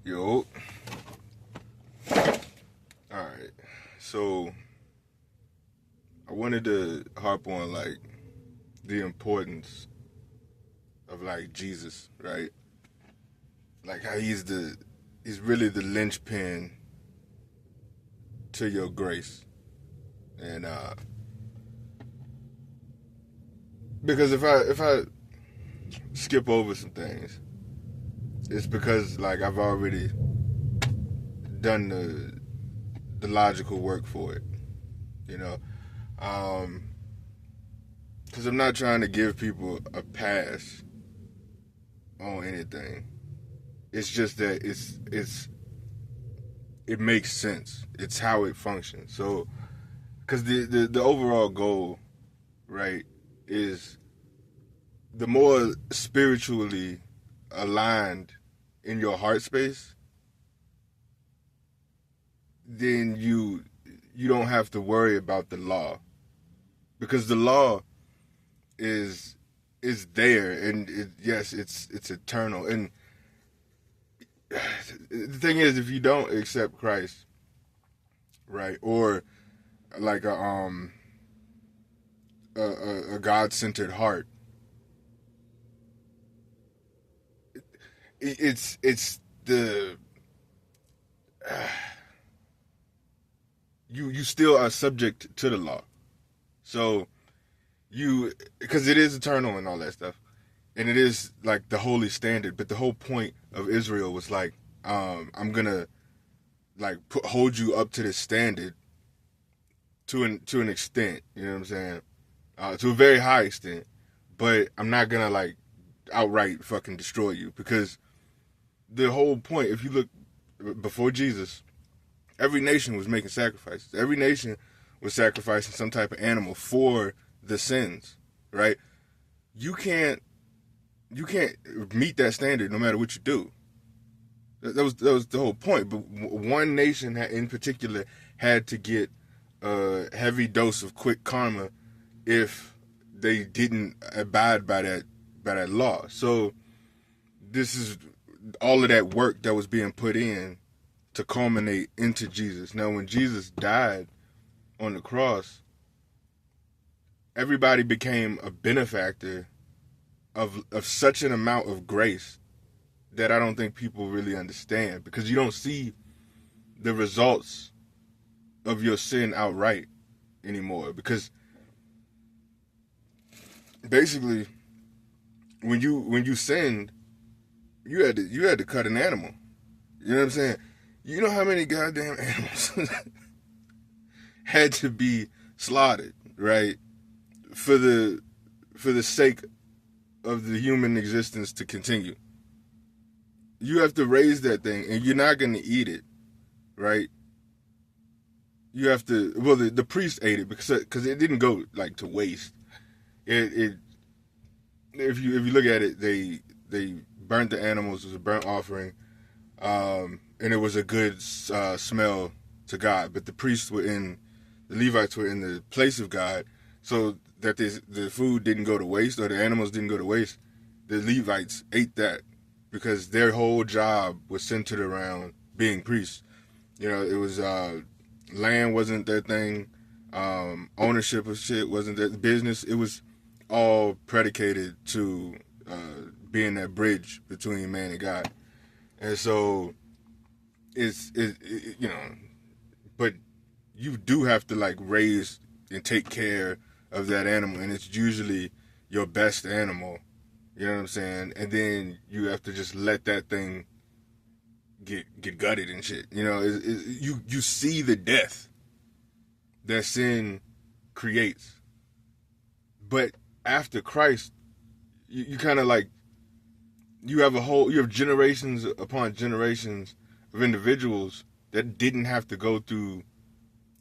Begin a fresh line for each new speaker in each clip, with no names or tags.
Yo, alright. So, I wanted to harp on, like, the importance of, like, Jesus, right? Like, how he's really the linchpin to your grace. And, because if I skip over some things, it's because, like, I've already done the logical work for it, you know? Um, because I'm not trying to give people a pass on anything. It's just that it makes sense. It's how it functions. So, because the overall goal, right, is the more spiritually aligned in your heart space, then you don't have to worry about the law, because the law is there, and yes, it's eternal. And the thing is, if you don't accept Christ, right, or like a God centered heart, it's the you still are subject to the law. So because it is eternal and all that stuff, and it is like the holy standard. But the whole point of Israel was like, I'm gonna like hold you up to this standard to an extent. You know what I'm saying? To a very high extent. But I'm not gonna like outright fucking destroy you, because the whole point, if you look before Jesus, every nation was making sacrifices. Every nation was sacrificing some type of animal for the sins, right? You can't meet that standard no matter what you do. That was the whole point. But one nation in particular had to get a heavy dose of quick karma if they didn't abide by that law. So this is all of that work that was being put in to culminate into Jesus. Now, when Jesus died on the cross, everybody became a benefactor of such an amount of grace that I don't think people really understand, because you don't see the results of your sin outright anymore. Because basically, when you sinned, you had to cut an animal. You know what I'm saying? You know how many goddamn animals had to be slaughtered, right? For the sake of the human existence to continue. You have to raise that thing, and you're not going to eat it, right? You have to. Well, the priest ate it because it didn't go like to waste. It if you look at it, they burnt the animals as a burnt offering, and it was a good smell to God. But the priests the Levites were in the place of God, so that the food didn't go to waste, or the animals didn't go to waste. The Levites ate that because their whole job was centered around being priests. You know, it was land wasn't their thing, ownership of shit wasn't their business. It was all predicated to being that bridge between man and God. And so you know, but you do have to like raise and take care of that animal, and it's usually your best animal. You know what I'm saying? And then you have to just let that thing get gutted and shit. You know, you see the death that sin creates. But after Christ, you kind of like you have generations upon generations of individuals that didn't have to go through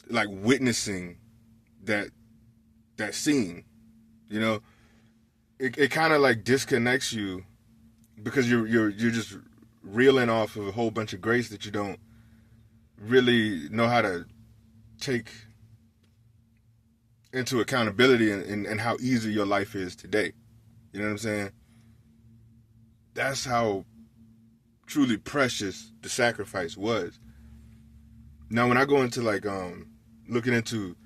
like witnessing that scene. You know, it kind of like disconnects you, because you're just reeling off of a whole bunch of grace that you don't really know how to take into accountability, and how easy your life is today. You know what I'm saying? That's how truly precious the sacrifice was. Now, when I go into like looking into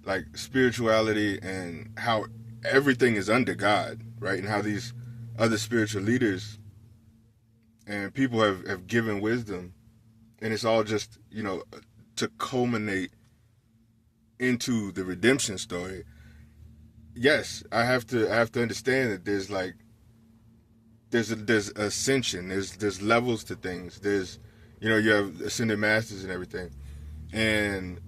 like spirituality and how everything is under God, right, and how these other spiritual leaders and people have given wisdom, and it's all just, you know, to culminate into the redemption story. Yes, I have to understand that there's like there's ascension, there's levels to things. There's, you know, you have ascended masters and everything, and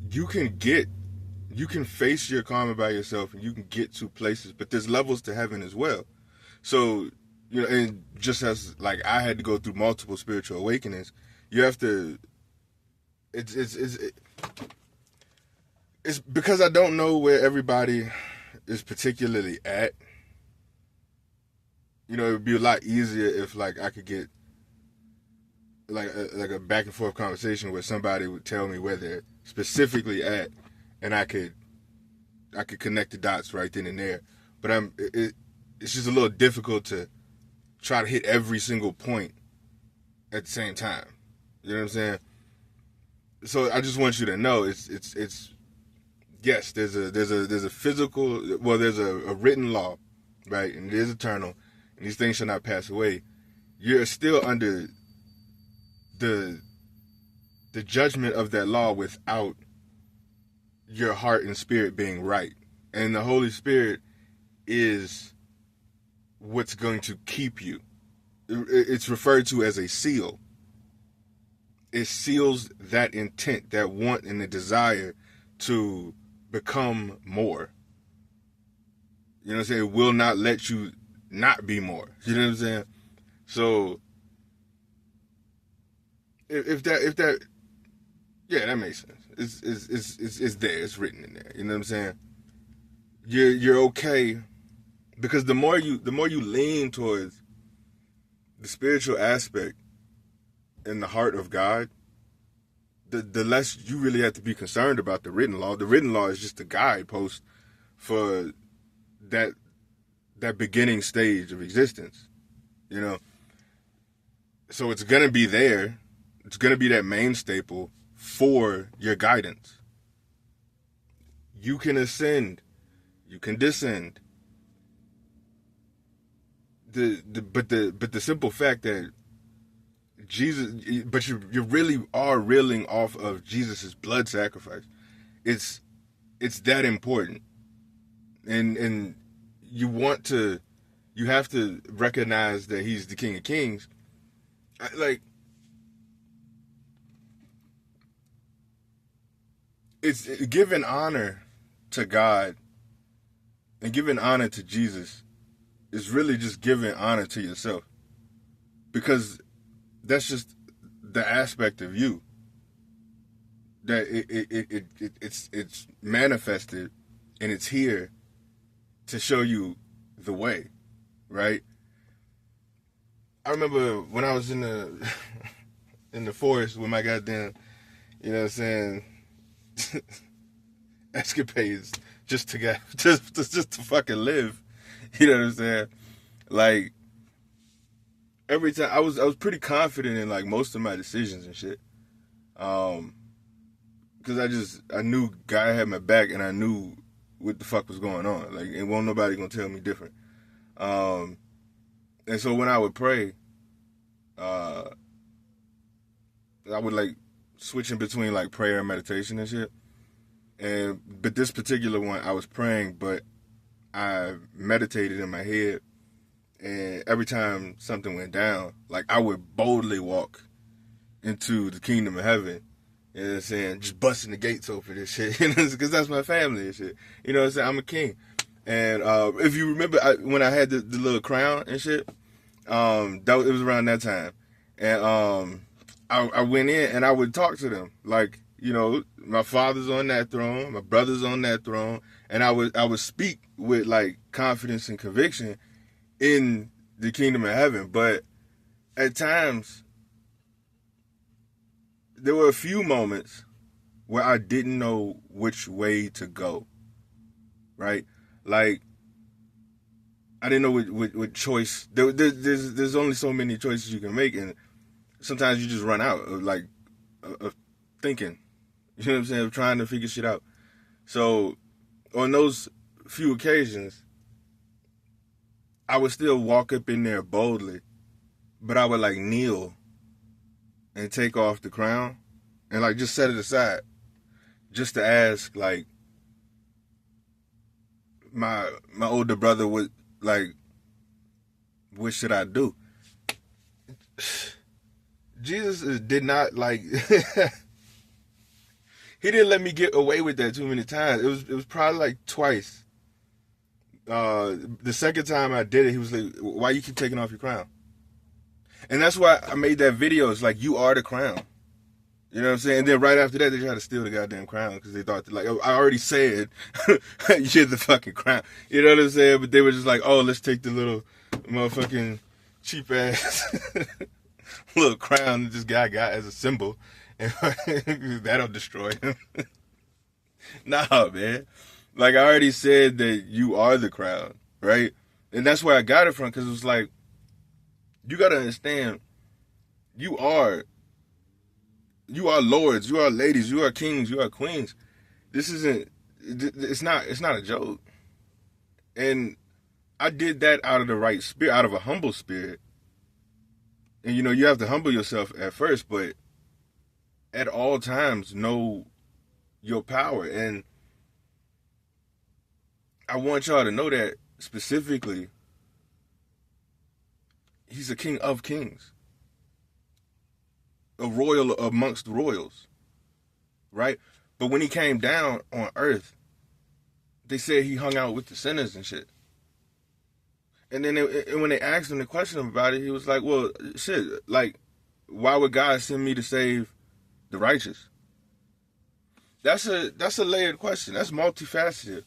you can face your karma by yourself, and you can get to places, but there's levels to heaven as well. So, you know, and just as like I had to go through multiple spiritual awakenings, you have to. It's because I don't know where everybody is particularly at. You know, it would be a lot easier if like I could get like a back and forth conversation where somebody would tell me where they're specifically at, and I could connect the dots right then and there. But it's just a little difficult to try to hit every single point at the same time. You know what I'm saying? So I just want you to know it's yes, there's a physical, well, there's a written law, right? And it is eternal, and these things shall not pass away. You're still under the judgment of that law without your heart and spirit being right. And the Holy Spirit is what's going to keep you. It's referred to as a seal. It seals that intent, that want, and the desire to become more. You know what I'm saying? It will not let you not be more. You know what I'm saying? So if that yeah, that makes sense. It's there. It's written in there. You know what I'm saying? You're okay, because the more you lean towards the spiritual aspect in the heart of God, the less you really have to be concerned about the written law. The written law is just a guidepost for that beginning stage of existence, you know. So it's gonna be there. It's gonna be that main staple for your guidance. You can ascend, you can descend. But the simple fact that Jesus, but you really are reeling off of Jesus's blood sacrifice. It's that important, and you have to recognize that he's the King of Kings. Like, it's giving honor to God and giving honor to Jesus is really just giving honor to yourself, because that's just the aspect of you that it's manifested, and it's here to show you the way, right? I remember when I was in the forest with my goddamn, you know what I'm saying, escapades just to fucking live. You know what I'm saying? Like, every time I was pretty confident in like most of my decisions and shit. Because I knew God had my back, and I knew what the fuck was going on. Like, it won't nobody gonna tell me different. And so when I would pray, I would like switch in between like prayer and meditation and shit. But this particular one, I was praying, but I meditated in my head, and every time something went down, like, I would boldly walk into the kingdom of heaven. You know what I'm saying? Just busting the gates open and shit. Because that's my family and shit. You know what I'm saying? I'm a king. And if you remember when I had the little crown and shit, it was around that time. And I went in and I would talk to them. Like, you know, my father's on that throne, my brother's on that throne, and I would speak with like confidence and conviction in the kingdom of heaven. But at times, there were a few moments where I didn't know which way to go, right? Like, I didn't know what choice. There's only so many choices you can make, and sometimes you just run out of of thinking. You know what I'm saying? Of trying to figure shit out. So on those few occasions, I would still walk up in there boldly, but I would like kneel and take off the crown and like just set it aside, just to ask like my older brother would like, what should I do? Jesus did not like he didn't let me get away with that too many times. It was probably like twice. The second time I did it, he was like, why you keep taking off your crown? And that's why I made that video. It's like, you are the crown. You know what I'm saying? And then right after that, they tried to steal the goddamn crown because they thought, like, I already said, you're the fucking crown. You know what I'm saying? But they were just like, oh, let's take the little motherfucking cheap ass little crown that this guy got as a symbol. And that'll destroy him. Nah, man. Like, I already said that you are the crown, right? And that's where I got it from, because it was like, you got to understand, you are lords, you are ladies, you are kings, you are queens. This isn't, it's not a joke. And I did that out of the right spirit, out of a humble spirit. And you know, you have to humble yourself at first, but at all times know your power. And I want y'all to know that specifically, he's a king of kings. A royal amongst royals, right? But when he came down on earth, they said he hung out with the sinners and shit. And then when they asked him the question about it, he was like, well, shit, like, why would God send me to save the righteous? That's a layered question. That's multifaceted.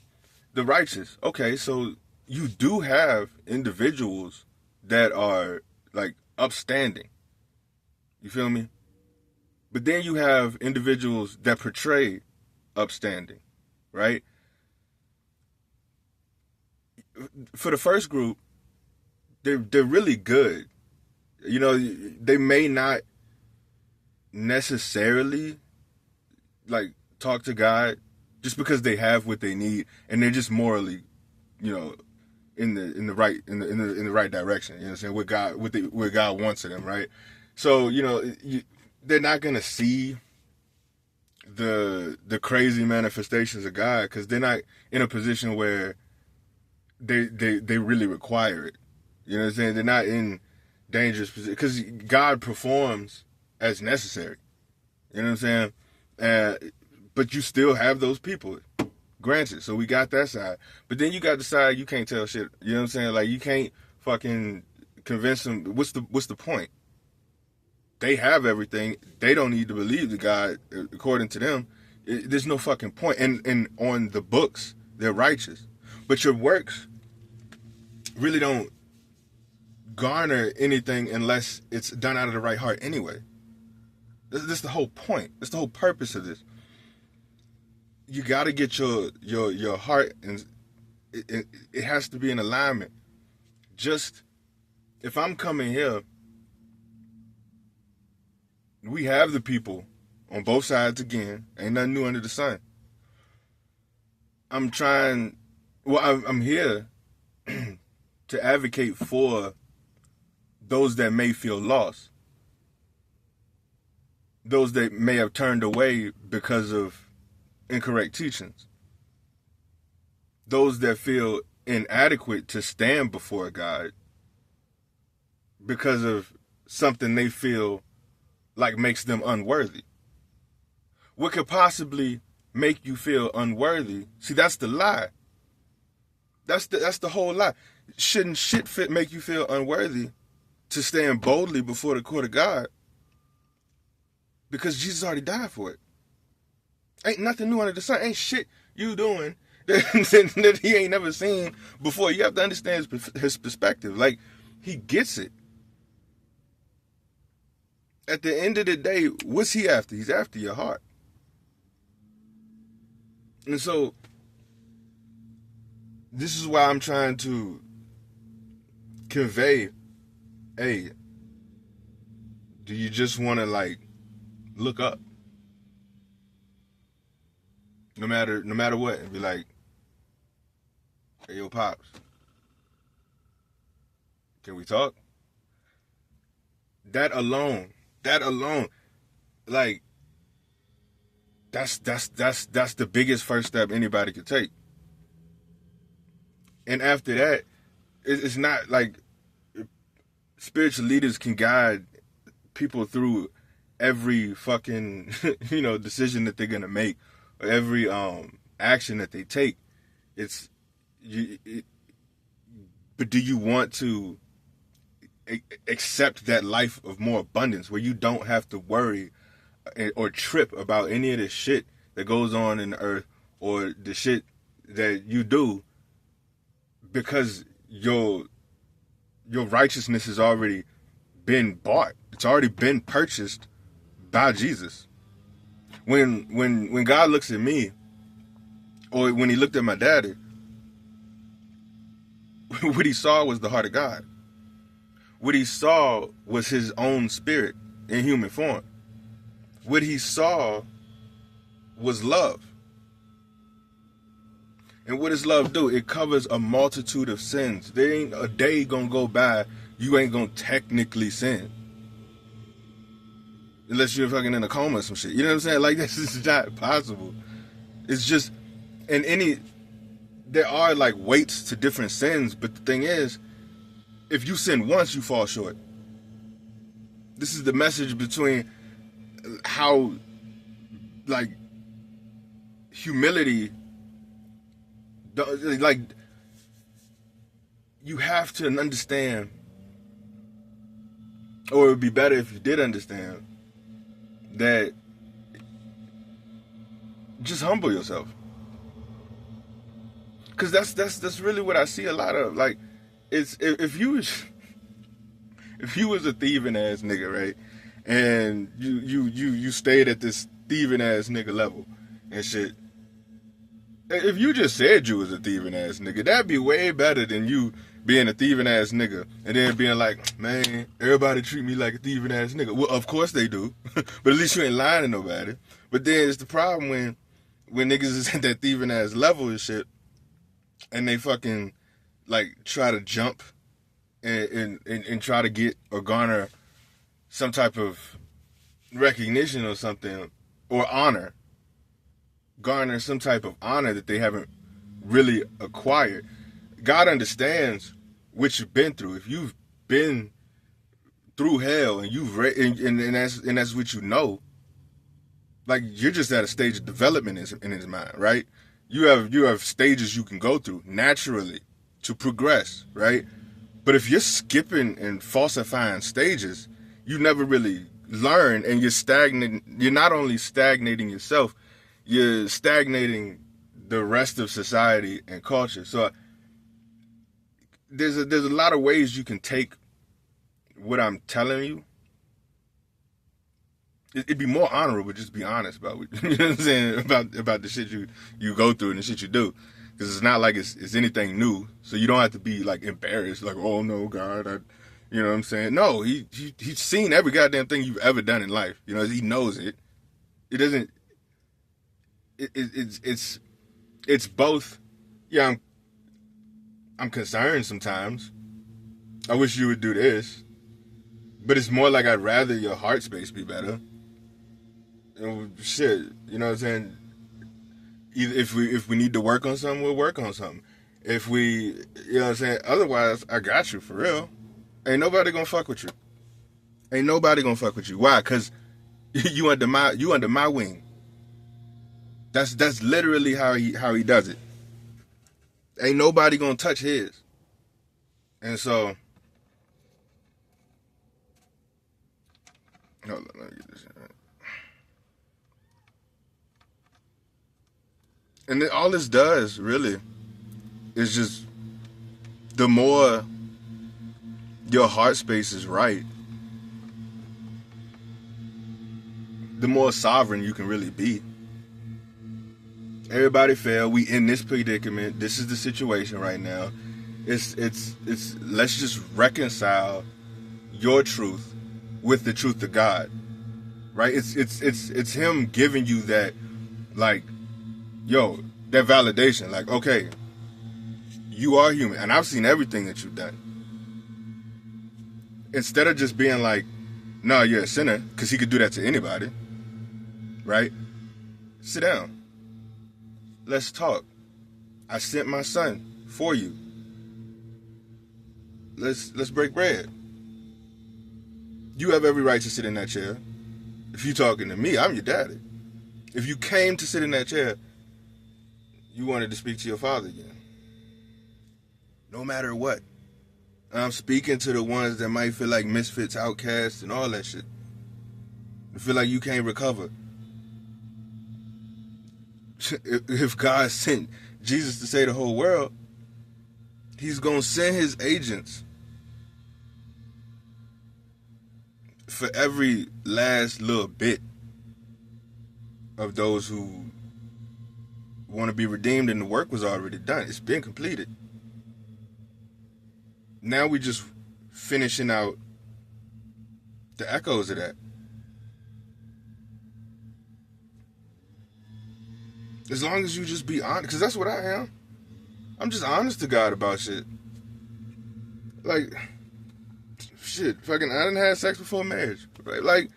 The righteous. Okay, so you do have individuals that are, like, upstanding. You feel me? But then you have individuals that portray upstanding, right? For the first group, they're really good. You know, they may not necessarily like talk to God just because they have what they need and they're just morally, you know, in the right direction. You know what I'm saying? What God wants of them, right? So, you know, they're not gonna see the crazy manifestations of God because they're not in a position where they really require it. You know what I'm saying? They're not in dangerous position because God performs as necessary. You know what I'm saying? But you still have those people. Granted, so we got that side. But then you got the side you can't tell shit. You know what I'm saying? Like, you can't fucking convince them. What's the point? They have everything. They don't need to believe the God according to them. There's no fucking point. And on the books, they're righteous. But your works really don't garner anything unless it's done out of the right heart anyway. This is the whole point. That's the whole purpose of this. You got to get your heart, and it has to be in alignment. Just, if I'm coming here, we have the people on both sides again. Ain't nothing new under the sun. I'm here to advocate for those that may feel lost. Those that may have turned away because of incorrect teachings. Those that feel inadequate to stand before God because of something they feel like makes them unworthy. What could possibly make you feel unworthy? See, that's the lie. That's the whole lie. Shouldn't shit make you feel unworthy to stand boldly before the court of God? Because Jesus already died for it. Ain't nothing new under the sun. Ain't shit you doing that he ain't never seen before. You have to understand his perspective. Like, he gets it. At the end of the day, what's he after? He's after your heart. And so, this is why I'm trying to convey, hey, do you just want to like look up? No matter what, and be like, hey, yo, Pops, can we talk? That alone, like, that's the biggest first step anybody could take. And after that, it's not like spiritual leaders can guide people through every fucking decision that they're gonna make, or every action that they take. But do you want to accept that life of more abundance where you don't have to worry or trip about any of the shit that goes on in the earth, or the shit that you do, because your righteousness has already been bought. It's already been purchased by Jesus. When God looks at me, or when he looked at my daddy, what he saw was the heart of God. What he saw was his own spirit in human form. What he saw was love. And what does love do? It covers a multitude of sins. There ain't a day gonna go by you ain't gonna technically sin. Unless you're fucking in a coma or some shit. You know what I'm saying? Like, this is not possible. It's just, there are like weights to different sins, but the thing is, if you sin once, you fall short. This is the message between how, like, humility, like, you have to understand, or it would be better if you did understand, that just humble yourself. Because that's really what I see a lot of. Like, it's if you was a thieving ass nigga, right? And you stayed at this thieving ass nigga level and shit. If you just said you was a thieving ass nigga, that'd be way better than you being a thieving ass nigga and then being like, man, everybody treat me like a thieving ass nigga. Well, of course they do, but at least you ain't lying to nobody. But then it's the problem when niggas is at that thieving ass level and shit, and they fucking like try to jump and try to get or garner some type of recognition or something, or honor. Garner some type of honor that they haven't really acquired. God understands what you've been through. If you've been through hell and you've and that's what you know, like, you're just at a stage of development in his mind, right? You have stages you can go through naturally to progress, right? But if you're skipping and falsifying stages, you never really learn, and you're stagnant. You're not only stagnating yourself, you're stagnating the rest of society and culture. So there's a lot of ways you can take what I'm telling you. It'd be more honorable just be honest about what, you know what I'm saying, about the shit you go through and the shit you do, because it's not like it's anything new. So you don't have to be like embarrassed, like, oh no, God, you know what I'm saying? No, he's seen every goddamn thing you've ever done in life. You know, he knows it. It doesn't. It's both. Yeah, I'm concerned sometimes. I wish you would do this, but it's more like I'd rather your heart space be better. Shit, you know what I'm saying? Either if we need to work on something, we'll work on something. If we, you know what I'm saying? Otherwise, I got you for real. Ain't nobody gonna fuck with you. Ain't nobody gonna fuck with you. Why? Cause you under my wing. That's literally how he does it. Ain't nobody gonna touch his. And so, hold on, let me get this shit right. And then all this does really is just, the more your heart space is right, the more sovereign you can really be. Everybody failed. We in this predicament. This is the situation right now. It's let's just reconcile your truth with the truth of God, right? It's him giving you that, like, yo, that validation, like, okay, you are human, and I've seen everything that you've done. Instead of just being like, no, you're a sinner, because he could do that to anybody, right? Sit down. Let's talk. I sent my son for you. Let's break bread. You have every right to sit in that chair. If you're talking to me, I'm your daddy. If you came to sit in that chair, you wanted to speak to your father again. No matter what. And I'm speaking to the ones that might feel like misfits, outcasts, and all that shit. You feel like you can't recover. If God sent Jesus to save the whole world, he's going to send his agents for every last little bit of those who want to be redeemed, and the work was already done. It's been completed. Now we just finishing out the echoes of that. As long as you just be honest, because that's what I am. I'm just honest to God about shit. Like, shit, fucking, I didn't have sex before marriage. Right? Like,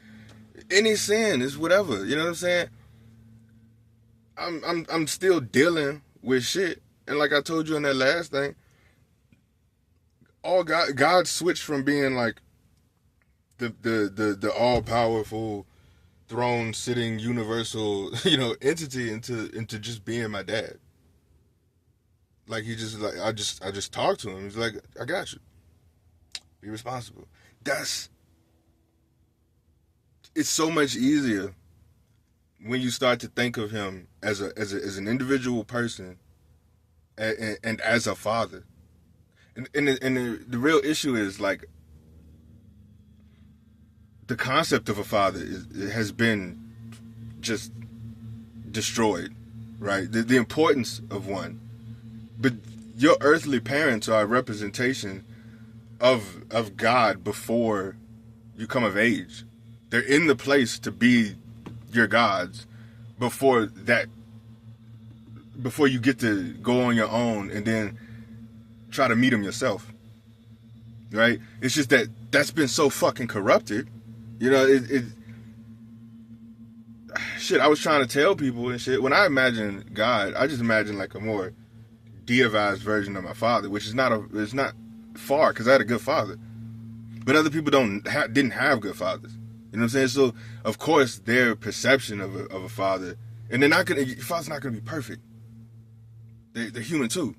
any sin is whatever. You know what I'm saying? I'm still dealing with shit, and like I told you in that last thing, God switched from being like the all powerful, throne sitting universal, entity into just being my dad. Like, he just, like, I just talked to him. He's like, I got you. Be responsible. It's so much easier when you start to think of him as an individual person and as a father. And the real issue is, like, the concept of a father has been just destroyed, right? The importance of one. But your earthly parents are a representation of God before you come of age. They're in the place to be your gods before you get to go on your own and then try to meet them yourself, right? It's just that's been so fucking corrupted. Shit, I was trying to tell people and shit. When I imagine God, I just imagine like a more deivized version of my father, which is it's not far, because I had a good father. But other people didn't have good fathers. You know what I'm saying? So of course their perception of a father, and your father's not gonna be perfect. They're human too,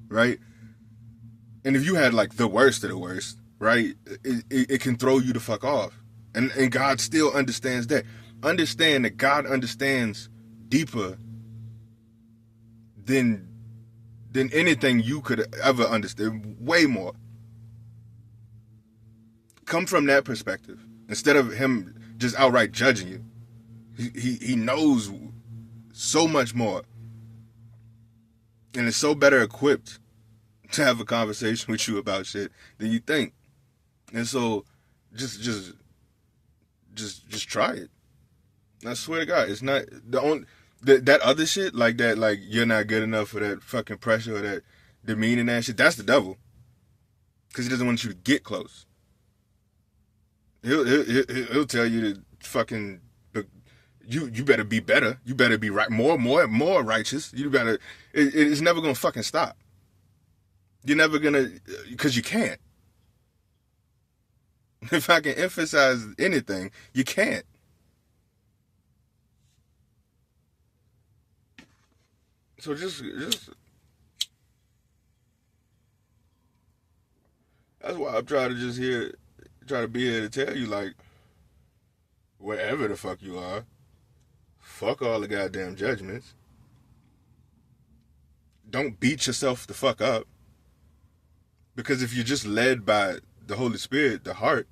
right? And if you had like the worst of the worst, right, it can throw you the fuck off. And God still understands that. Understand that God understands deeper than anything you could ever understand. Way more. Come from that perspective. Instead of him just outright judging you. He knows so much more. And is so better equipped to have a conversation with you about shit than you think. And so just try it. I swear to God, it's not the only that other shit, like that, like you're not good enough for that fucking pressure or that demeaning that shit. That's the devil, because he doesn't want you to get close. He'll tell you to fucking you better be better. You better be right, more righteous. You better. It's never gonna fucking stop. You're never gonna, because you can't. If I can emphasize anything, you can't. So just that's why I'm trying to be here to tell you, like, wherever the fuck you are, fuck all the goddamn judgments. Don't beat yourself the fuck up. Because if you're just led by the Holy Spirit, the heart,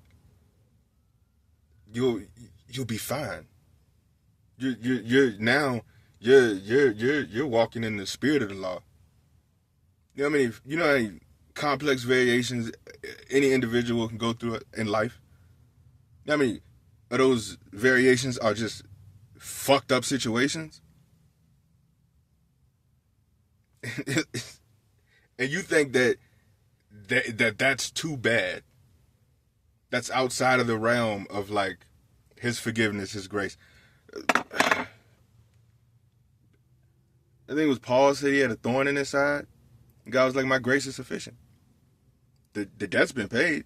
you'll be fine. You're walking in the spirit of the law. You know what I mean? complex variations any individual can go through in life. I mean, those variations are just fucked up situations. And you think that's too bad. That's outside of the realm of like his forgiveness, his grace. I think it was Paul said he had a thorn in his side. God was like, my grace is sufficient. The debt's been paid.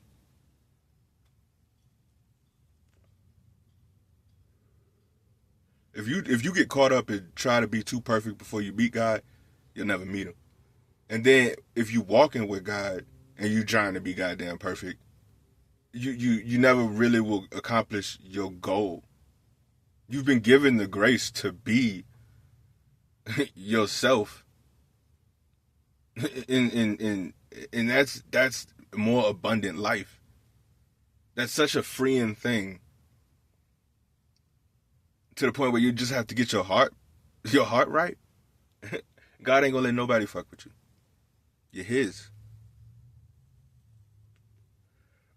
If you get caught up and try to be too perfect before you meet God, you'll never meet him. And then if you walking with God and you trying to be goddamn perfect, you never really will accomplish your goal. You've been given the grace to be yourself, and that's more abundant life. That's such a freeing thing, to the point where you just have to get your heart right. God ain't gonna let nobody fuck with you. You're his.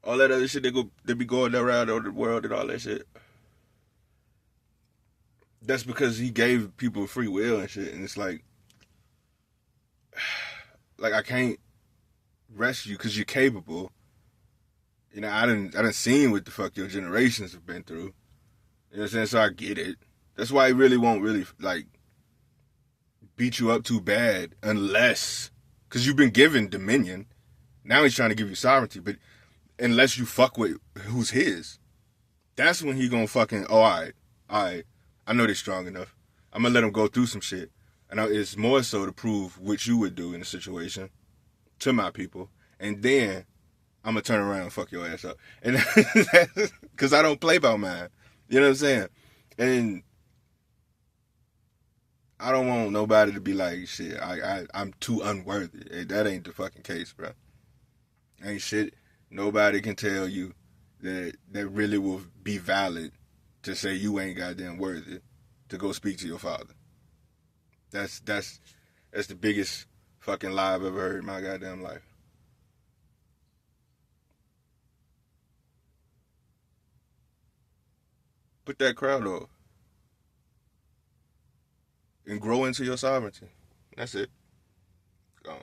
All that other shit they be going around the world and all that shit. That's because he gave people free will and shit, and it's like I can't rest you because you're capable. You know, I didn't seen what the fuck your generations have been through. You know what I'm saying? So I get it. That's why he really won't really like beat you up too bad unless, because you've been given dominion. Now he's trying to give you sovereignty, but unless you fuck with who's his, that's when he gonna fucking, oh, all right, I know they're strong enough. I'm gonna let them go through some shit. And it's more so to prove what you would do in a situation to my people. And then I'm gonna turn around and fuck your ass up. And because I don't play by mine. You know what I'm saying? And I don't want nobody to be like, shit, I'm too unworthy. Hey, that ain't the fucking case, bro. Ain't shit nobody can tell you that really will be valid to say you ain't goddamn worthy to go speak to your father. That's the biggest fucking lie I've ever heard in my goddamn life. Put that crowd off and grow into your sovereignty. That's it. Gone.